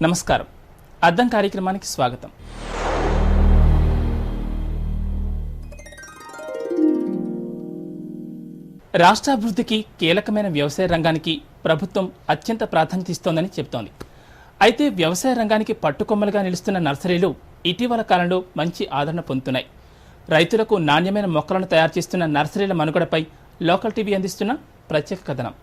నమస్కారం. అద్దం కార్యక్రమానికి స్వాగతం. రాష్ట్రాభివృద్ధికి కీలకమైన వ్యవసాయ రంగానికి ప్రభుత్వం అత్యంత ప్రాధాన్యత ఇస్తోందని చెబుతోంది. అయితే వ్యవసాయ రంగానికి పట్టుకొమ్మలుగా నిలుస్తున్న నర్సరీలు ఇటీవల కాలంలో మంచి ఆదరణ పొందుతున్నాయి. రైతులకు నాణ్యమైన మొక్కలను తయారు చేస్తున్న నర్సరీల మనుగడపై లోకల్ టీవీ అందిస్తున్న ప్రత్యేక కథనం.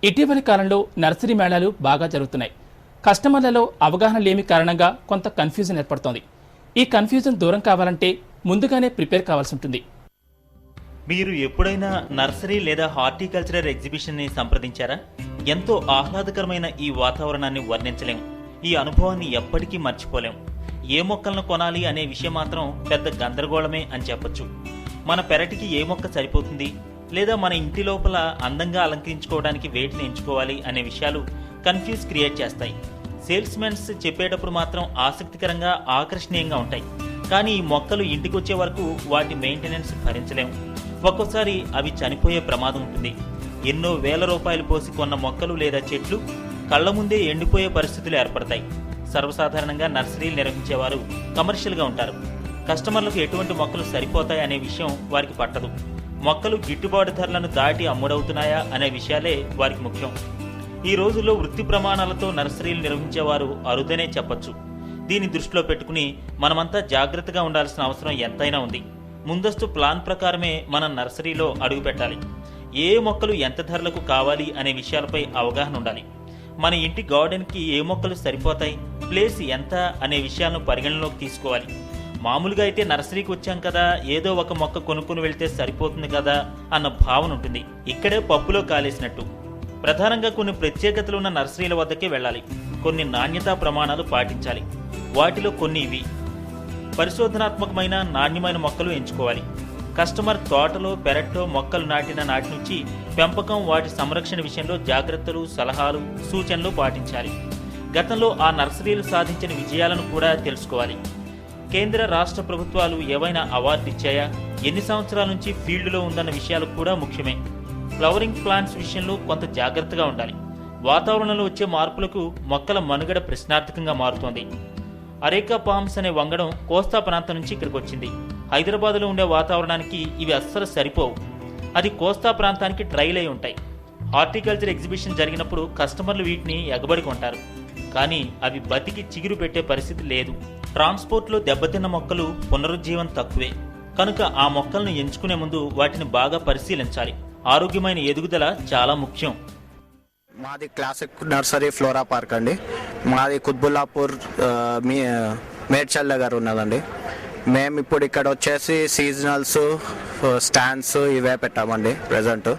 ఇటీవలి కాలంలో నర్సరీ మేళాలు బాగా జరుగుతున్నాయి. కస్టమర్లలో అవగాహన లేమి కారణంగా కొంత కన్ఫ్యూజన్ ఏర్పడుతోంది. ఈ కన్ఫ్యూజన్ దూరం కావాలంటే ముందుగానే ప్రిపేర్ కావాల్సి ఉంటుంది. మీరు ఎప్పుడైనా నర్సరీ లేదా హార్టికల్చరల్ ఎగ్జిబిషన్ని సంప్రదించారా? ఎంతో ఆహ్లాదకరమైన ఈ వాతావరణాన్ని వర్ణించలేం. ఈ అనుభవాన్ని ఎప్పటికీ మర్చిపోలేం. ఏ మొక్కలను కొనాలి అనే విషయం మాత్రం పెద్ద గందరగోళమే అని చెప్పొచ్చు. మన పెరటికి ఏ మొక్క సరిపోతుంది, లేదా మన ఇంటి లోపల అందంగా అలంకరించుకోవడానికి వేటిని ఎంచుకోవాలి అనే విషయాలు కన్ఫ్యూజ్ క్రియేట్ చేస్తాయి. సేల్స్ మెన్స్ చెప్పేటప్పుడు మాత్రం ఆసక్తికరంగా ఆకర్షణీయంగా ఉంటాయి. కానీ ఈ మొక్కలు ఇంటికి వచ్చే వరకు వాటి మెయింటెనెన్స్ భరించలేము. ఒక్కోసారి అవి చనిపోయే ప్రమాదం ఉంటుంది. ఎన్నో వేల రూపాయలు పోసి కొన్న మొక్కలు లేదా చెట్లు కళ్ల ముందే ఎండిపోయే పరిస్థితులు ఏర్పడతాయి. సర్వసాధారణంగా నర్సరీలు నిర్వహించేవారు కమర్షియల్గా ఉంటారు. కస్టమర్లకు ఎటువంటి మొక్కలు సరిపోతాయి అనే విషయం వారికి పట్టదు. మొక్కలు గిట్టుబాటు ధరలను దాటి అమ్ముడవుతున్నాయా అనే విషయాలే వారికి ముఖ్యం. ఈ రోజుల్లో వృత్తి ప్రమాణాలతో నర్సరీలు నిర్వహించేవారు అరుదనే చెప్పొచ్చు. దీన్ని దృష్టిలో పెట్టుకుని మనమంతా జాగ్రత్తగా ఉండాల్సిన అవసరం ఎంతైనా ఉంది. ముందస్తు ప్లాన్ ప్రకారమే మనం నర్సరీలో అడుగుపెట్టాలి. ఏ మొక్కలు ఎంత ధరలకు కావాలి అనే విషయాలపై అవగాహన ఉండాలి. మన ఇంటి గార్డెన్కి ఏ మొక్కలు సరిపోతాయి, ప్లేస్ ఎంత అనే విషయాలను పరిగణలోకి తీసుకోవాలి. మామూలుగా అయితే నర్సరీకి వచ్చాం కదా, ఏదో ఒక మొక్క కొనుక్కుని వెళ్తే సరిపోతుంది కదా అన్న భావన ఉంటుంది. ఇక్కడే పప్పులో కాలేసినట్టు. ప్రధానంగా కొన్ని ప్రత్యేకతలు ఉన్న నర్సరీల వద్దకే వెళ్ళాలి. కొన్ని నాణ్యతా ప్రమాణాలు పాటించాలి. వాటిలో కొన్ని ఇవి: పరిశోధనాత్మకమైన నాణ్యమైన మొక్కలు ఎంచుకోవాలి. కస్టమర్ తోటలో పెరట్లో మొక్కలు నాటి నుంచి పెంపకం, వాటి సంరక్షణ విషయంలో జాగ్రత్తలు, సలహాలు, సూచనలు పాటించాలి. గతంలో ఆ నర్సరీలు సాధించిన విజయాలను కూడా తెలుసుకోవాలి. కేంద్ర రాష్ట్ర ప్రభుత్వాలు ఏవైనా అవార్డు ఇచ్చాయా, ఎన్ని సంవత్సరాల నుంచి ఫీల్డ్లో ఉందన్న విషయాలు కూడా ముఖ్యమే. ఫ్లవరింగ్ ప్లాంట్స్ విషయంలో కొంత జాగ్రత్తగా ఉండాలి. వాతావరణంలో వచ్చే మార్పులకు మొక్కల మనుగడ ప్రశ్నార్థకంగా మారుతోంది. అరేకా పామ్స్ అనే వంగడం కోస్తా ప్రాంతం నుంచి ఇక్కడికి వచ్చింది. హైదరాబాద్లో ఉండే వాతావరణానికి ఇవి అస్సలు సరిపోవు. అది కోస్తా ప్రాంతానికి ట్రైల్ అయి ఉంటాయి. హార్టికల్చర్ ఎగ్జిబిషన్ జరిగినప్పుడు కస్టమర్లు వీటిని ఎగబడి కొంటారు. కానీ అవి బతికి చిగురు పెట్టే పరిస్థితి లేదు. ట్రాన్స్పోర్ట్లో దెబ్బతిన్న మొక్కలు పునరుజ్జీవం తక్కువే. కనుక ఆ మొక్కలను ఎంచుకునే ముందు వాటిని బాగా పరిశీలించాలి. ఆరోగ్యమైన ఎదుగుదల చాలా ముఖ్యం. మాది క్లాసిక్ నర్సరీ ఫ్లోరా పార్క్ అండి. మాది కుత్బుల్లాపూర్ మేడ్చల్ దగ్గర ఉన్నదండి. మేము ఇప్పుడు ఇక్కడ వచ్చేసి సీజనల్స్, స్టాండ్స్ ఇవే పెట్టామండి ప్రజెంట్.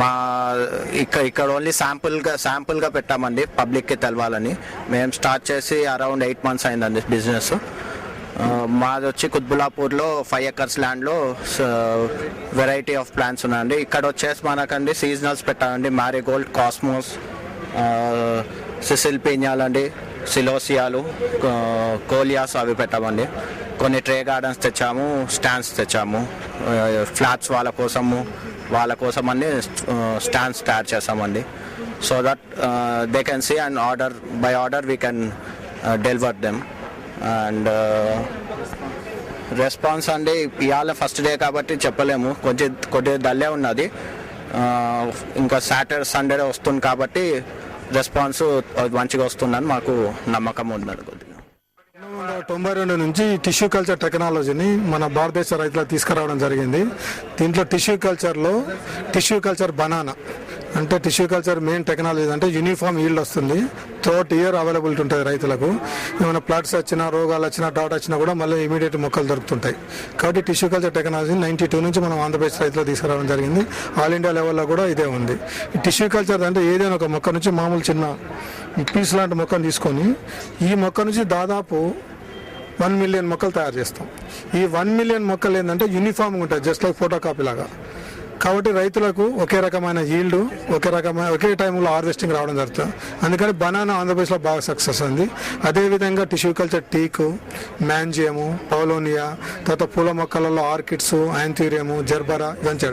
మా ఇక్కడ ఓన్లీ శాంపుల్గా పెట్టామండి, పబ్లిక్కి తెలవాలని. మేము స్టార్ట్ చేసి అరౌండ్ 8 months అయిందండి బిజినెస్. మాది వచ్చి కుత్బుల్లాపూర్లో 5 acres ల్యాండ్లో వెరైటీ ఆఫ్ ప్లాంట్స్ ఉన్నాయండి. ఇక్కడ వచ్చేసి మనకండి సీజనల్స్ పెట్టామండి. మ్యారీగోల్డ్, కాస్మోస్, సిసిల్ పీనియాలండి, సిలోసియాలు, కోలియాస్ అవి పెట్టామండి. కొన్ని ట్రే గార్డెన్స్ తెచ్చాము, స్టాండ్స్ తెచ్చాము. ఫ్లాట్స్ వాళ్ళ కోసం అన్ని స్టాండ్స్ తయారు చేసామండి. So that they can see and buy order we can deliver them. And response అండి ఇవాళ ఫస్ట్ డే కాబట్టి చెప్పలేము, కొద్దిగా డల్లే ఉన్నది. ఇంకా సాటర్డే సండే వస్తుంది కాబట్టి రెస్పాన్స్ మంచిగా వస్తుందని మాకు నమ్మకం ఉన్నది. 1992 నుంచి టిష్యూ కల్చర్ టెక్నాలజీని మన భారతదేశ రైతులకు తీసుకురావడం జరిగింది. దీంట్లో టిష్యూ కల్చర్ బనానా అంటే టిష్యూ కల్చర్ మెయిన్ టెక్నాలజీ అంటే యూనిఫామ్ ఈల్డ్ వస్తుంది. త్రూఅవుట్ ఇయర్ అవైలబిలిటీ ఉంటుంది రైతులకు. ఏమైనా ప్లాట్స్ వచ్చినా, రోగాలు వచ్చినా, డాట్ వచ్చినా కూడా మళ్ళీ ఇమీడియట్ మొక్కలు దొరుకుతుంటాయి. కాబట్టి టిష్యూ కల్చర్ టెక్నాలజీ 92 నుంచి మనం ఆంధ్రప్రదేశ్ రైతులకు తీసుకురావడం జరిగింది. ఆల్ ఇండియా లెవెల్లో కూడా ఇదే ఉంది. ఈ టిష్యూ కల్చర్ అంటే ఏదైనా ఒక మొక్క నుంచి మామూలు చిన్న పీస్ లాంటి మొక్కను తీసుకొని ఈ మొక్క నుంచి దాదాపు 1 మిలియన్ మొక్కలు తయారు చేస్తాం. ఈ 1 మిలియన్ మొక్కలు ఏంటంటే యూనిఫామ్గా ఉంటాయి, జస్ట్ లైక్ ఫోటో కాపీ లాగా. కాబట్టి రైతులకు ఒకే రకమైన ఈల్డ్, ఒకే టైంలో హార్వెస్టింగ్ రావడం జరుగుతుంది. అందుకని బనానా ఆంధ్రప్రదేశ్లో బాగా సక్సెస్ ఉంది. అదేవిధంగా టిష్యూ కల్చర్ టీకు, మ్యాంజియము, పౌలోనియా, తర్వాత పూల మొక్కలలో ఆర్కిడ్స్, యాంథీరియము, జర్బరా ఇవన్నీ.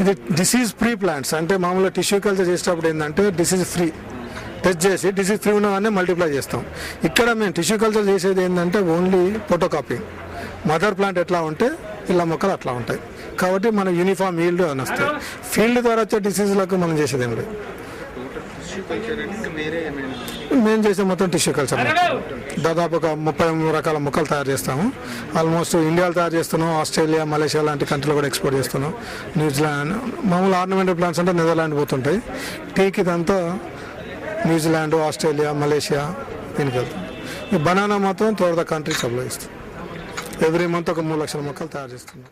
ఇది డిసీజ్ ఫ్రీ ప్లాంట్స్. అంటే మామూలుగా టిష్యూ కల్చర్ చేసేటప్పుడు ఏంటంటే డిసీజ్ ఫ్రీ టెస్ట్ చేసి డిసీజ్ ఫ్రీ ఉన్నవన్నీ మల్టిప్లై చేస్తాం. ఇక్కడ మేము టిష్యూ కల్చర్ చేసేది ఏంటంటే only photo copy. Mother plant ఎట్లా ఉంటే పిల్ల మొక్కలు అట్లా ఉంటాయి. కాబట్టి మన యూనిఫామ్ ఈల్డ్ అని వస్తాయి. ఫీల్డ్ ద్వారా వచ్చే డిసీజులకు మనం చేసేది ఏం లేదు. మేము చేసే మొత్తం టిష్యూ కల్చర్ దాదాపు ఒక 33 రకాల మొక్కలు తయారు చేస్తాము. ఆల్మోస్ట్ ఇండియాలో తయారు చేస్తున్నాం, ఆస్ట్రేలియా, మలేషియా లాంటి కంట్రీలు కూడా ఎక్స్పోర్ట్ చేస్తున్నాం. న్యూజిలాండ్ మామూలు ఆర్నమెంటల్ ప్లాంట్స్ అంటే నెదర్లాండ్ పోతుంటాయి. టీకి ఇదంతా న్యూజిలాండ్, ఆస్ట్రేలియా, మలేషియా దీనికి వెళ్తాం. ఈ బనానా మాత్రం త్రూ ద కంట్రీ సప్లై ఇస్తాం. ఎవ్రీ మంత్ ఒక 3 లక్షల మొక్కలు తయారు చేస్తున్నాం.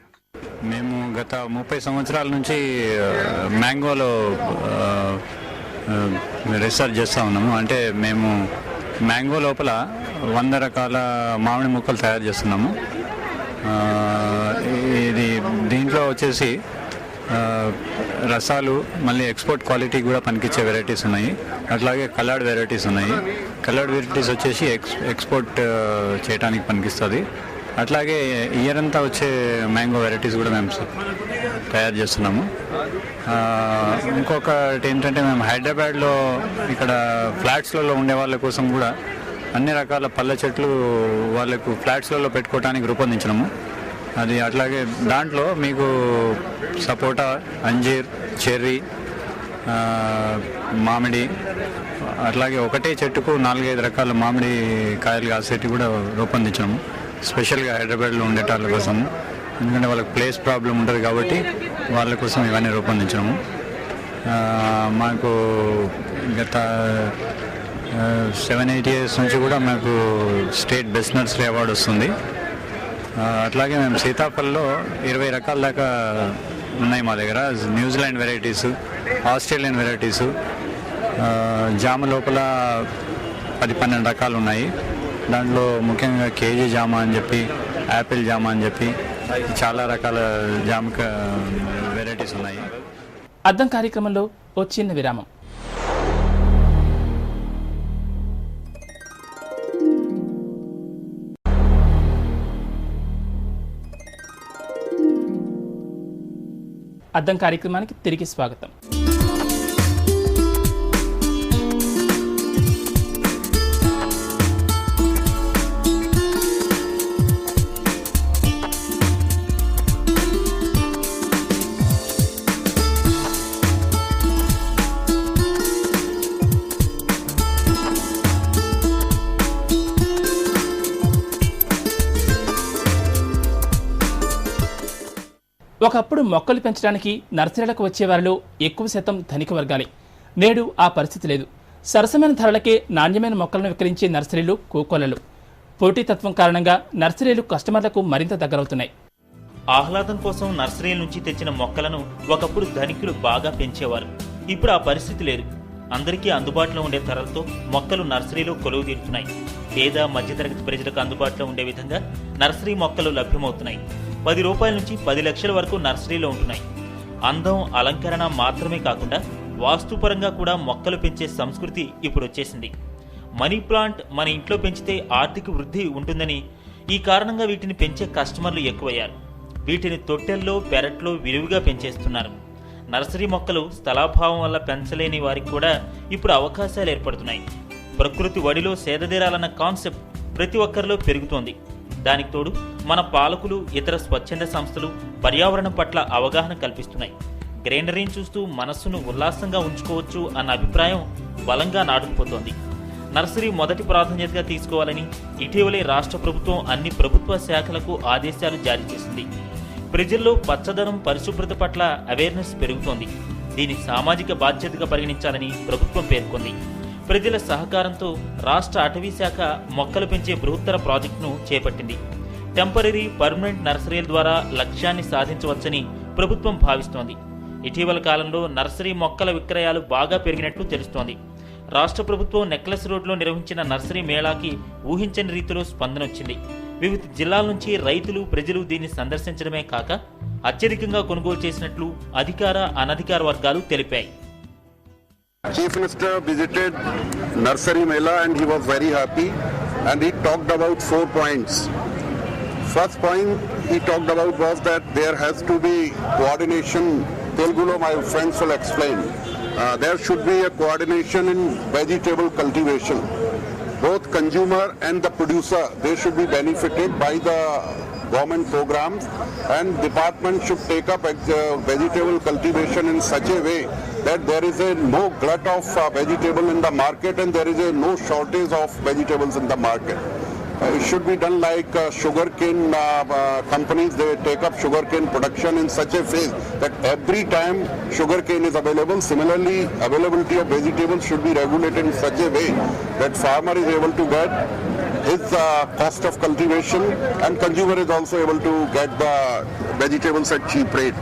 మేము గత 30 సంవత్సరాల నుంచి మ్యాంగోలో రీసెర్చ్ చేస్తూ ఉన్నాము. అంటే మేము మ్యాంగో లోపల 100 రకాల మామిడి మొక్కలు తయారు చేస్తున్నాము. ఇది దీంట్లో వచ్చేసి రసాలు, మళ్ళీ ఎక్స్పోర్ట్ క్వాలిటీ కూడా పనికిచ్చే వెరైటీస్ ఉన్నాయి. అట్లాగే కలర్డ్ వెరైటీస్ ఉన్నాయి. కలర్డ్ వెరైటీస్ వచ్చేసి ఎక్స్పోర్ట్ చేయడానికి పనికిస్తుంది. అట్లాగే ఇయర్ అంతా వచ్చే మ్యాంగో వెరైటీస్ కూడా మేము తయారు చేస్తున్నాము. ఇంకొకటి ఏంటంటే మేము హైదరాబాద్లో ఇక్కడ ఫ్లాట్స్లలో ఉండే వాళ్ళ కోసం కూడా అన్ని రకాల పళ్ళ చెట్లు వాళ్ళకు ఫ్లాట్స్లలో పెట్టుకోవడానికి రూపొందించినాము. అది అట్లాగే దాంట్లో మీకు సపోటా, అంజీర్, చెర్రీ, మామిడి, అట్లాగే ఒకటే చెట్టుకు 4-5 రకాల మామిడి కాయలు కాసేటి కూడా రూపొందించాము. స్పెషల్గా హైదరాబాద్లో ఉండేటాళ్ళ కోసం, ఎందుకంటే వాళ్ళకి ప్లేస్ ప్రాబ్లం ఉంటుంది కాబట్టి వాళ్ళ కోసం ఇవన్నీ రూపొందించాము. మాకు గత 7-8 ఇయర్స్ నుంచి కూడా మాకు స్టేట్ బెస్ట్ నర్సరీ అవార్డు వస్తుంది. అట్లాగే మేము సీతాఫల్లో 20 రకాల దాకా ఉన్నాయి మా దగ్గర. న్యూజిలాండ్ వెరైటీసు, ఆస్ట్రేలియన్ వెరైటీసు, జామ లోపల 10-12 రకాలు ఉన్నాయి. దాంట్లో ముఖ్యంగా కేజీ జామ అని చెప్పి, యాపిల్ జామ అని చెప్పి చాలా రకాల జామ వెరైటీస్ ఉన్నాయి. అద్దం కార్యక్రమంలో ఓ చిన్న విరామం. అద్దం కార్యక్రమానికి తిరిగి స్వాగతం. ఒకప్పుడు మొక్కలు పెంచడానికి నర్సరీలకు వచ్చేవారిలో ఎక్కువ శాతం ధనిక వర్గాలే. నేడు ఆ పరిస్థితి లేదు. సరసమైన ధరలకే నాణ్యమైన మొక్కలను విక్రయించే నర్సరీలు కోకొల్లలు. పోటీతత్వం కారణంగా నర్సరీలు కస్టమర్లకు మరింత దగ్గరవుతున్నాయి. ఆహ్లాదం కోసం నర్సరీల నుంచి తెచ్చిన మొక్కలను ఒకప్పుడు ధనికులు బాగా పెంచేవారు. ఇప్పుడు ఆ పరిస్థితి లేదు. అందరికీ అందుబాటులో ఉండే ధరలతో మొక్కలు నర్సరీలో కొలువు తీరుతున్నాయి. పేద మధ్యతరగతి ప్రజలకు అందుబాటులో ఉండే విధంగా నర్సరీ మొక్కలు లభ్యమవుతున్నాయి. 10 రూపాయల నుంచి 10 లక్షల వరకు నర్సరీలో ఉంటున్నాయి. అందం, అలంకరణ మాత్రమే కాకుండా వాస్తుపరంగా కూడా మొక్కలు పెంచే సంస్కృతి ఇప్పుడు వచ్చేసింది. మనీ ప్లాంట్ మన ఇంట్లో పెంచితే ఆర్థిక వృద్ధి ఉంటుందని, ఈ కారణంగా వీటిని పెంచే కస్టమర్లు ఎక్కువయ్యారు. వీటిని తొట్టెల్లో, పెరట్లో విరివిగా పెంచేస్తున్నారు. నర్సరీ మొక్కలు స్థలాభావం వల్ల పెంచలేని వారికి కూడా ఇప్పుడు అవకాశాలు ఏర్పడుతున్నాయి. ప్రకృతి వడిలో సేదతీరాలన్న కాన్సెప్ట్ ప్రతి ఒక్కరిలో పెరుగుతోంది. దానికి తోడు మన పాలకులు, ఇతర స్వచ్ఛంద సంస్థలు పర్యావరణం పట్ల అవగాహన కల్పిస్తున్నాయి. గ్రీనరీని చూస్తూ మనస్సును ఉల్లాసంగా ఉంచుకోవచ్చు అన్న అభిప్రాయం బలంగా నాటుకుపోతోంది. నర్సరీ మొదటి ప్రాధాన్యతగా తీసుకోవాలని ఇటీవలే రాష్ట్ర ప్రభుత్వం అన్ని ప్రభుత్వ శాఖలకు ఆదేశాలు జారీ చేసింది. ప్రజల్లో పచ్చదనం, పరిశుభ్రత పట్ల అవేర్నెస్ పెరుగుతోంది. దీన్ని సామాజిక బాధ్యతగా పరిగణించాలని ప్రభుత్వం పేర్కొంది. ప్రజల సహకారంతో రాష్ట్ర అటవీ శాఖ మొక్కలు పెంచే బృహత్తర ప్రాజెక్టును చేపట్టింది. టెంపరరీ, పర్మనెంట్ నర్సరీల ద్వారా లక్ష్యాన్ని సాధించవచ్చని ప్రభుత్వం భావిస్తోంది. ఇటీవల కాలంలో నర్సరీ మొక్కల విక్రయాలు బాగా పెరిగినట్లు తెలుస్తోంది. రాష్ట్ర ప్రభుత్వం నెక్లెస్ రోడ్లో నిర్వహించిన నర్సరీ మేళాకి ఊహించని రీతిలో స్పందన వచ్చింది. వివిధ జిల్లాల నుంచి రైతులు, ప్రజలు దీన్ని సందర్శించడమే కాక అత్యధికంగా కొనుగోలు చేసినట్లు అధికార, అనధికార వర్గాలు తెలిపాయి. Chief Minister visited Nursery Mela and he was very happy, and he talked about 4 points. First point he talked about was that there has to be coordination. Telugulo my friends will explain. There should be a coordination in vegetable cultivation. Both consumer and the producer, they should be benefited by the government programs, and department should take up vegetable cultivation in such a way that there is no glut of vegetable in the market and there is no shortage of vegetables in the market. It should be done like sugarcane companies, they take up sugarcane production in such a phase that every time sugarcane is available. Similarly, availability of vegetables should be regulated in such a way that farmer is able to get his cost of cultivation and consumer is also able to get the vegetables at cheap rate.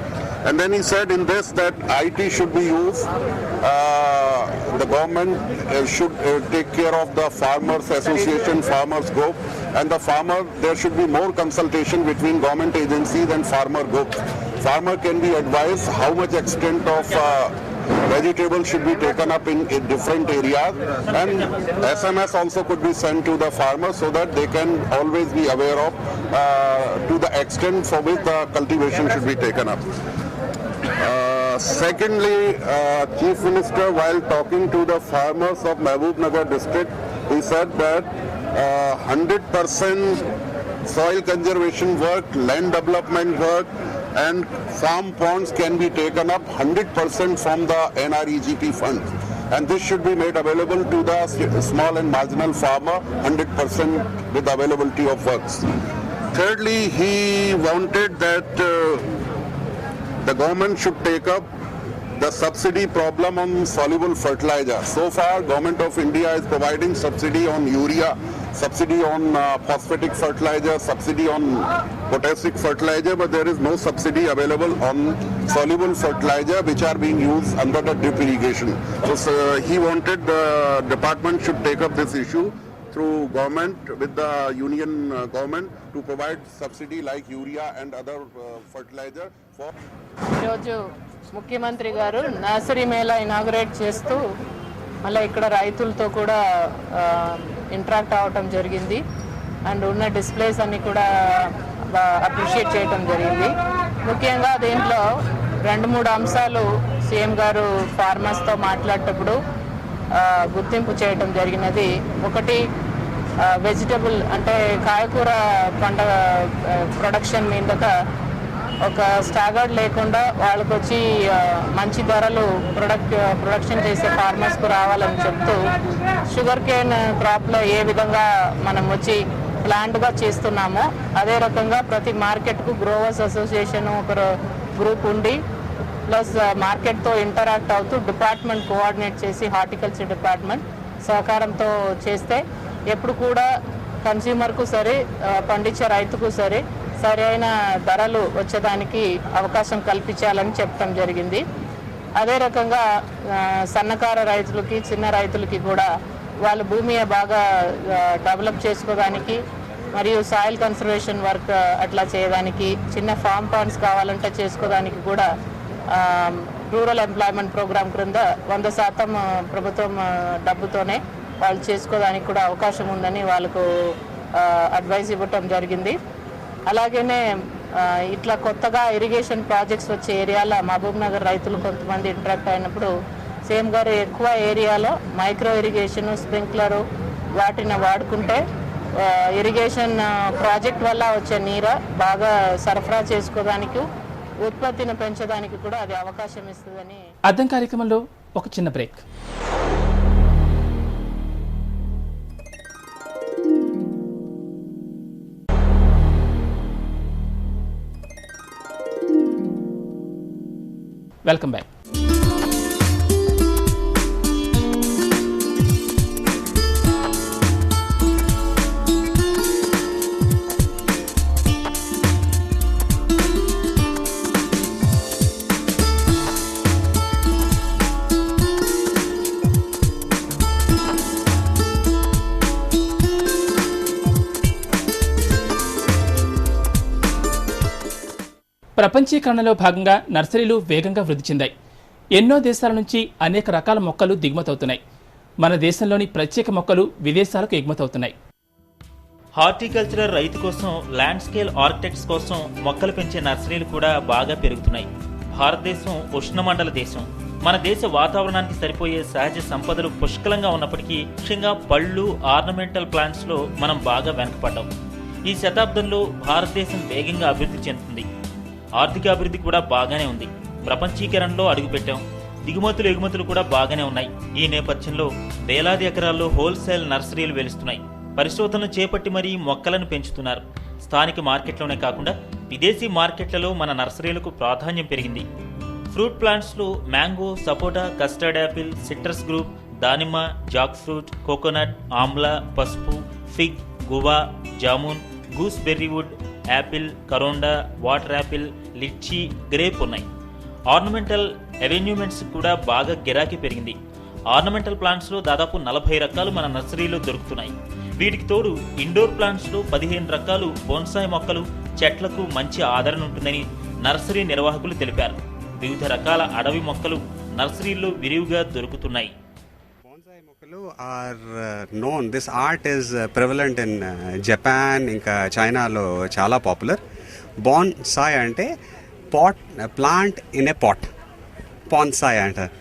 And then he said in this that IT should be used. The government should take care of the farmers association, farmers group, and the farmer, there should be more consultation between government agencies and farmer groups. Farmer can be advised how much extent of vegetables should be taken up in different areas, and SMS also could be sent to the farmers so that they can always be aware of to the extent for which the cultivation should be taken up. Secondly, Chief Minister, while talking to the farmers of Mahbubnagar district, he said that 100% soil conservation work, land development work and farm ponds can be taken up 100% from the NREGP fund. And this should be made available to the small and marginal farmer 100% with availability of works. Thirdly, he wanted that the government should take up the subsidy problem on soluble fertilizer. So far, Government of India is providing subsidy on urea, subsidy on phosphatic fertilizer, subsidy on potassic fertilizer, but there is no subsidy available on soluble fertilizer which are being used under the drip irrigation. So he wanted the department should take up this issue through government with the union government to provide subsidy like urea and other fertilizer for. ఈరోజు ముఖ్యమంత్రి గారు nursery Mela inaugurate చేస్తూ మళ్ళీ ఇక్కడ రైతులతో కూడా interact అవ్వటం జరిగింది అండ్ ఉన్న డిస్ప్లేస్ అన్ని కూడా అప్రిషియేట్ చేయటం జరిగింది. ముఖ్యంగా దీంట్లో 2-3 అంశాలు సీఎం గారు ఫార్మర్స్తో మాట్లాడేటప్పుడు గుర్తింపు చేయటం జరిగినది. ఒకటి, వెజిటబుల్ అంటే కాయకూర పంట ప్రొడక్షన్ మీదగా ఒక స్టాగర్డ్ లేకుండా వాళ్ళకు వచ్చి మంచి ధరలు ప్రొడక్షన్ చేసే ఫార్మర్స్కు రావాలని చెప్తూ షుగర్ కేన్ క్రాప్లో ఏ విధంగా మనం వచ్చి ప్లాంట్గా చేస్తున్నామో అదే రకంగా ప్రతి మార్కెట్కు గ్రోవర్స్ అసోసియేషన్ ఒక గ్రూప్ ఉండి ప్లస్ మార్కెట్తో ఇంటరాక్ట్ అవుతూ డిపార్ట్మెంట్ కోఆర్డినేట్ చేసి హార్టికల్చర్ డిపార్ట్మెంట్ సహకారంతో చేస్తే ఎప్పుడు కూడా కన్స్యూమర్కు సరే పండించే రైతుకు సరే సరైన ధరలు వచ్చేదానికి అవకాశం కల్పించాలని చెప్పడం జరిగింది. అదే రకంగా సన్నకారు రైతులకి, చిన్న రైతులకి కూడా వాళ్ళ భూమి బాగా డెవలప్ చేసుకోవడానికి మరియు సాయిల్ కన్సర్వేషన్ వర్క్ అట్లా చేయడానికి, చిన్న ఫామ్ పాండ్స్ కావాలంటే చేసుకోవడానికి కూడా రూరల్ ఎంప్లాయ్మెంట్ ప్రోగ్రామ్ క్రింద 100% ప్రభుత్వం డబ్బుతోనే వాళ్ళు చేసుకోవడానికి కూడా అవకాశం ఉందని వాళ్ళకు అడ్వైస్ ఇవ్వటం జరిగింది. అలాగనే ఇట్లా కొత్తగా ఇరిగేషన్ ప్రాజెక్ట్స్ వచ్చే ఏరియాలో మహబూబ్నగర్ రైతులు కొంతమంది ఇంటరాక్ట్ అయినప్పుడు సీఎం గారు ఎక్కువ ఏరియాలో మైక్రో ఇరిగేషన్, స్ప్రింక్లరు వాటిని వాడుకుంటే ఇరిగేషన్ ప్రాజెక్ట్ వల్ల వచ్చే నీరు బాగా సరఫరా చేసుకోవడానికి, ఉత్పత్తిని పెంచడానికి కూడా అది అవకాశం ఇస్తుందని. అర్థం కార్యక్రమంలో ఒక చిన్న బ్రేక్. Welcome back. ప్రపంచీకరణలో భాగంగా నర్సరీలు వేగంగా వృద్ధి చెందాయి. ఎన్నో దేశాల నుంచి అనేక రకాల మొక్కలు దిగుమతవుతున్నాయి. మన దేశంలోని ప్రత్యేక మొక్కలు విదేశాలకు ఎగుమతవుతున్నాయి. హార్టికల్చరల్ రైతు కోసం, ల్యాండ్ స్కేల్ ఆర్కిటెక్ట్స్ కోసం మొక్కలు పెంచే నర్సరీలు కూడా బాగా పెరుగుతున్నాయి. భారతదేశం ఉష్ణమండల దేశం. మన దేశ వాతావరణానికి సరిపోయే సహజ సంపదలు పుష్కలంగా ఉన్నప్పటికీ ముఖ్యంగా పళ్ళు, ఆర్నమెంటల్ ప్లాంట్స్ లో మనం బాగా వెనకపడ్డాం. ఈ శతాబ్దంలో భారతదేశం వేగంగా అభివృద్ధి చెందుతుంది. ఆర్థిక అభివృద్ధి కూడా బాగానే ఉంది. ప్రపంచీకరణలో అడుగుపెట్టాం. దిగుమతులు ఎగుమతులు కూడా బాగానే ఉన్నాయి. ఈ నేపథ్యంలో వేలాది ఎకరాల్లో హోల్సేల్ నర్సరీలు వెలుస్తున్నాయి. పరిశోధనలు చేపట్టి మరీ మొక్కలను పెంచుతున్నారు. స్థానిక మార్కెట్లోనే కాకుండా విదేశీ మార్కెట్లలో మన నర్సరీలకు ప్రాధాన్యం పెరిగింది. ఫ్రూట్ ప్లాంట్స్లో mango, sapota, custard apple, citrus group, దానిమ్మ, జాక్ ఫ్రూట్, కోకోనట్, ఆమ్లా, పసుపు, fig, guava, jamun, goose berry wood, apple, karonda, water apple, litchi, grape ఉన్నాయి. ఆర్నమెంటల్ ఎవెన్యూమెంట్స్ కూడా బాగా గిరాకీ పెరిగింది. ఆర్నమెంటల్ ప్లాంట్స్లో దాదాపు 40 రకాలు మన నర్సరీలో దొరుకుతున్నాయి. వీటికి తోడు ఇండోర్ ప్లాంట్స్లో 15 రకాలు బోన్సాయి మొక్కలు, చెట్లకు మంచి ఆదరణ ఉంటుందని నర్సరీ నిర్వాహకులు తెలిపారు. వివిధ రకాల అడవి మొక్కలు నర్సరీల్లో విరివిగా దొరుకుతున్నాయి. బోన్సాయి మొక్కలు are known. This art is prevalent in Japan, ఇంకా చైనాలో చాలా పాపులర్. బోన్సాయి అంటే pot, plant in a pot, bonsai అంటారు.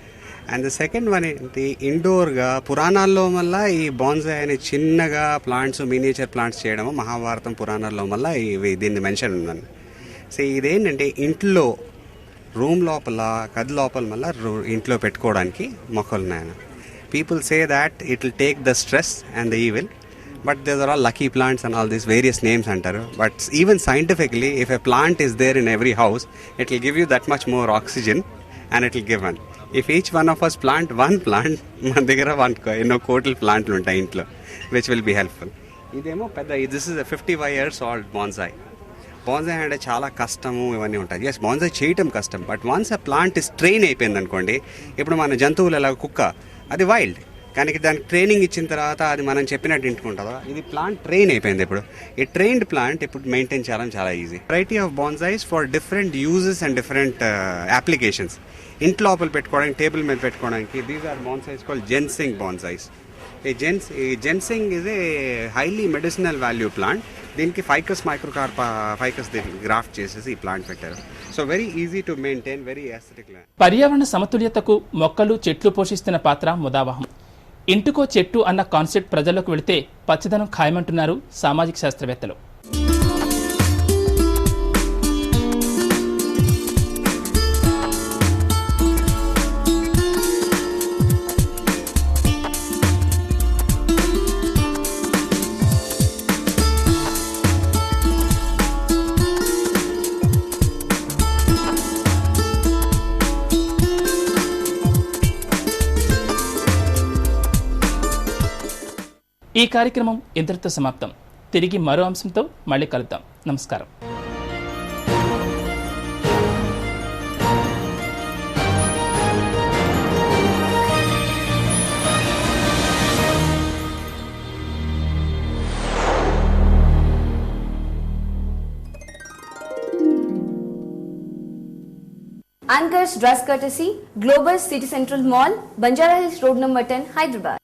అండ్ ద సెకండ్ వన్ ఏంటి, ఇండోర్గా పురాణాల్లో మళ్ళీ ఈ బోన్సాయి అనే చిన్నగా ప్లాంట్స్, మినియేచర్ ప్లాంట్స్ చేయడము మహాభారతం పురాణాల్లో మళ్ళీ ఇవి దీన్ని మెన్షన్ ఉందండి. సో ఇదేంటంటే ఇంట్లో రూమ్ లోపల, గది లోపల మళ్ళీ ఇంట్లో పెట్టుకోవడానికి మొక్కలు ఉన్నాయన్న. People say that it will take the stress and the evil, but these are all lucky plants and all these various names antaru. But even scientifically, if a plant is there in every house, it will give you that much more oxygen and it will give one. If each one of us plant one plant, మన దగ్గర కోట్ల ప్లాంట్లు ఉంటాయి ఇంట్లో, which will be helpful. ఇదేమో పెద్ద, this is a 55 years old bonsai. Bonsai అంటే చాలా కష్టము ఇవన్నీ ఉంటాయి. ఎస్, బోన్సాయి చేయటం కష్టం. బట్ వన్స్ ఆ ప్లాంట్ ఇస్ ట్రైన్ అయిపోయింది అనుకోండి, ఇప్పుడు మన జంతువులు ఎలా, కుక్క అది వైల్డ్, కానీ దానికి ట్రైనింగ్ ఇచ్చిన తర్వాత అది మనం చెప్పినట్టు ఇంటుకుంటుందా. ఇది ప్లాంట్ ట్రైన్ అయిపోయింది. ఇప్పుడు ఈ ట్రైన్డ్ ప్లాంట్ ఇప్పుడు మెయింటైన్ చేయడం చాలా easy. Variety of bonsais for different uses and different applications. ఇంట్లో లోపల పెట్టుకోవడానికి, టేబుల్ మీద పెట్టుకోవడానికి. These are bonsais called ginseng bonsais. ఈ ginseng is a highly medicinal value plant. దీనికి ఫైకస్ మైక్రోకార్పా ఫైకస్ దీనికి గ్రాఫ్ట్ చేసేసి ఈ ప్లాంట్ పెట్టారు. So very easy to maintain, very aesthetic. పర్యావరణ సమతుల్యతకు మొక్కలు, చెట్లు పోషిస్తున్న పాత్ర ముదావహం. ఇంటికో చెట్టు అన్న కాన్సెప్ట్ ప్రజల్లోకి వెళితే పచ్చదనం ఖాయమంటున్నారు సామాజిక శాస్త్రవేత్తలు. ఈ కార్యక్రమం ఇంతటితో సమాప్తం. తిరిగి మరో అంశంతో మళ్ళీ కలుద్దాం. నమస్కారం. Anchors dress courtesy, Global City Central Mall, Banjara Hills Road number 10, Hyderabad.